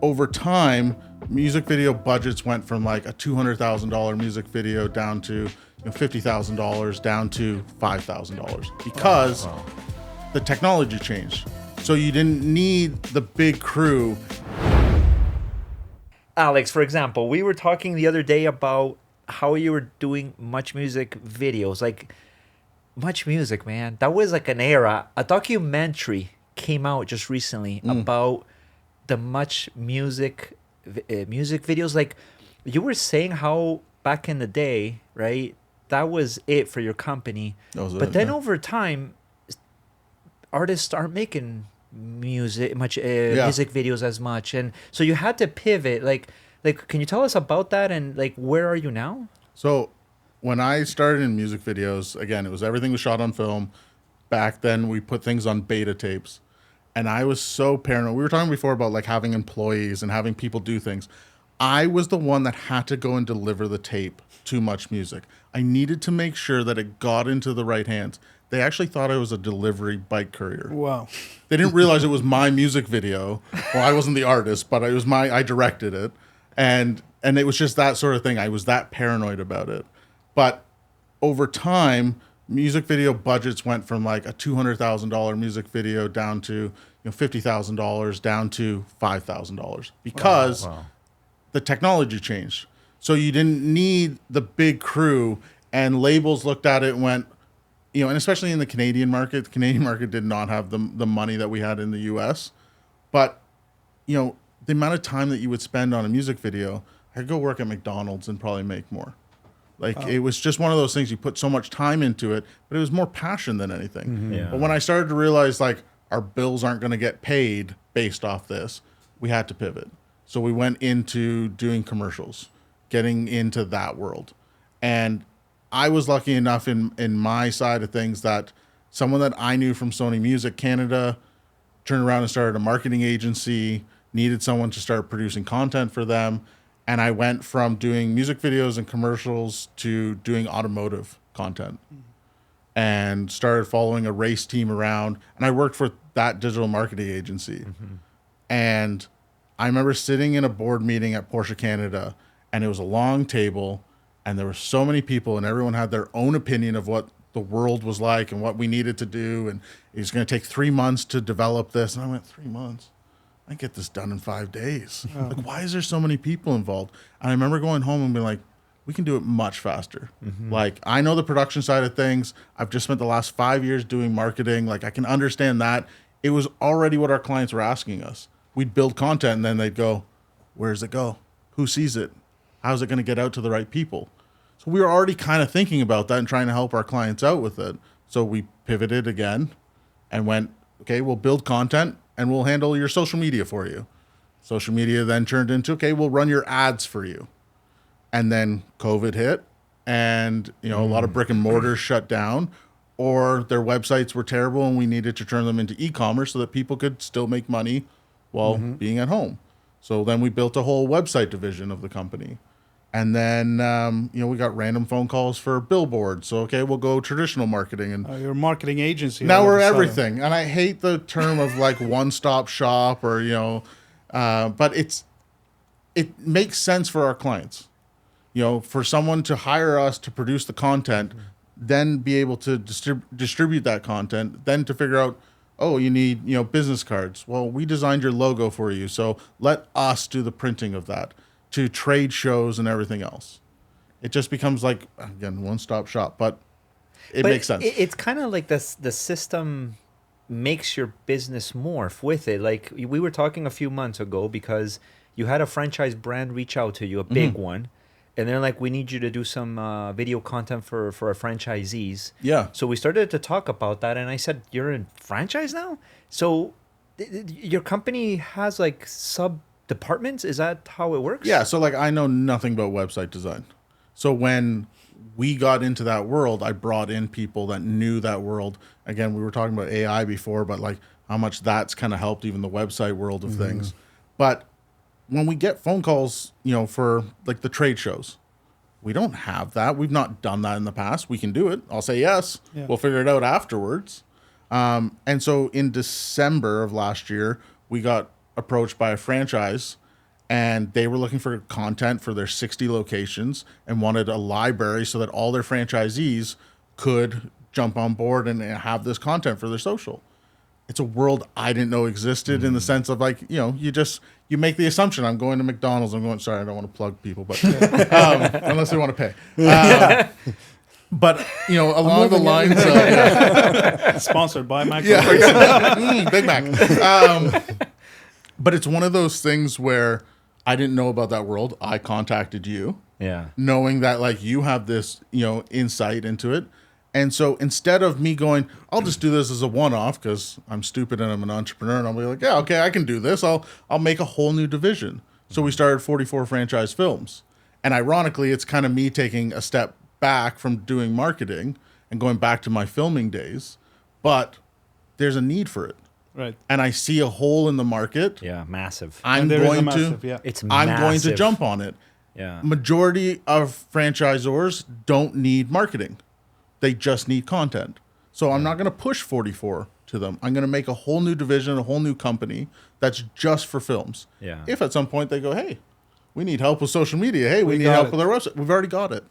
over time, music video budgets went from like a $200,000 music video down to $50,000 down to $5,000 because the technology changed. So you didn't need the big crew. Alex, for example, we were talking the other day about how you were doing MuchMusic videos. Like, MuchMusic, man, that was like an era. A documentary came out just recently about the MuchMusic music videos. Like, you were saying how back in the day, right, that was it for your company. But then over time, artists aren't making music videos as much, and so you had to pivot. Like can you tell us about that, and like where are you now? So when I started in music videos, again, everything was shot on film. Back then we put things on beta tapes, and I was so paranoid. We were talking before about like having employees and having people do things. I was the one that had to go and deliver the tape to MuchMusic. I needed to make sure that it got into the right hands. They actually thought I was a delivery bike courier. Wow. They didn't realize it was my music video. Well, I wasn't the artist, but I directed it. And it was just that sort of thing. I was that paranoid about it. But over time, music video budgets went from like a $200,000 music video down to $50,000 down to $5,000 because the technology changed. So you didn't need the big crew, and labels looked at it and went, and especially in the Canadian market did not have the money that we had in the US. But, the amount of time that you would spend on a music video, I could go work at McDonald's and probably make more. It was just one of those things, you put so much time into it, but it was more passion than anything. Mm-hmm. Yeah. But when I started to realize like our bills aren't going to get paid based off this, we had to pivot. So we went into doing commercials, getting into that world. And I was lucky enough in my side of things that someone that I knew from Sony Music Canada turned around and started a marketing agency, needed someone to start producing content for them. And I went from doing music videos and commercials to doing automotive content and started following a race team around. And I worked for that digital marketing agency. Mm-hmm. And I remember sitting in a board meeting at Porsche Canada, and it was a long table, and there were so many people, and everyone had their own opinion of what the world was like and what we needed to do. And it was going to take 3 months to develop this. And I went, 3 months? I get this done in 5 days. Oh. Like, why is there so many people involved? And I remember going home and being like, we can do it much faster. Mm-hmm. Like, I know the production side of things. I've just spent the last 5 years doing marketing. Like, I can understand that. It was already what our clients were asking us. We'd build content, and then they'd go, where does it go? Who sees it? How's it going to get out to the right people? So we were already kind of thinking about that and trying to help our clients out with it. So we pivoted again and went, okay, we'll build content and we'll handle your social media for you. Social media then turned into, okay, we'll run your ads for you. And then COVID hit, and a lot of brick and mortars shut down, or their websites were terrible and we needed to turn them into e-commerce so that people could still make money while being at home. So then we built a whole website division of the company. And then, we got random phone calls for billboards. So, okay, we'll go traditional marketing. And your marketing agency. Now we're everything. And I hate the term of like one-stop shop or, but it makes sense for our clients. For someone to hire us to produce the content, then be able to distribute that content, then to figure out, oh, you need, business cards. Well, we designed your logo for you. So let us do the printing of that, to trade shows and everything else. It just becomes like, again, one-stop shop, but it makes sense. It's kind of like the system makes your business morph with it. Like we were talking a few months ago, because you had a franchise brand reach out to you, a big one, and they're like, we need you to do some video content for our franchisees. Yeah. So we started to talk about that, and I said, you're in franchise now? So your company has like sub-departments? Is that how it works? Yeah, so like I know nothing about website design. So when we got into that world, I brought in people that knew that world. Again, we were talking about AI before, but like how much that's kind of helped even the website world of things. But when we get phone calls, for like the trade shows, we don't have that. We've not done that in the past. We can do it. I'll say yes. Yeah. We'll figure it out afterwards. And so in December of last year, we got approached by a franchise, and they were looking for content for their 60 locations and wanted a library so that all their franchisees could jump on board and have this content for their social. It's a world I didn't know existed in the sense of like, you know, you make the assumption I'm going to McDonald's. Sorry, I don't want to plug people, but unless they want to pay. But, you know, along the lines of... Sponsored by Mac. Big Mac. But it's one of those things where I didn't know about that world. I contacted you. Yeah. Knowing that, like, you have this, you know, insight into it. And so instead of me going, I'll just do this as a one-off because I'm stupid and I'm an entrepreneur, and I'll be like, yeah, okay, I can do this. I'll make a whole new division. So we started 44 Franchise Films. And ironically, it's kind of me taking a step back from doing marketing and going back to my filming days. But there's a need for it. Right. And I see a hole in the market. Yeah, massive. I'm going to jump on it. Yeah. Majority of franchisors don't need marketing. They just need content. So I'm not going to push 44 to them. I'm going to make a whole new division, a whole new company that's just for films. Yeah. If at some point they go, hey, we need help with social media. Hey, we need help with our website. We've already got it.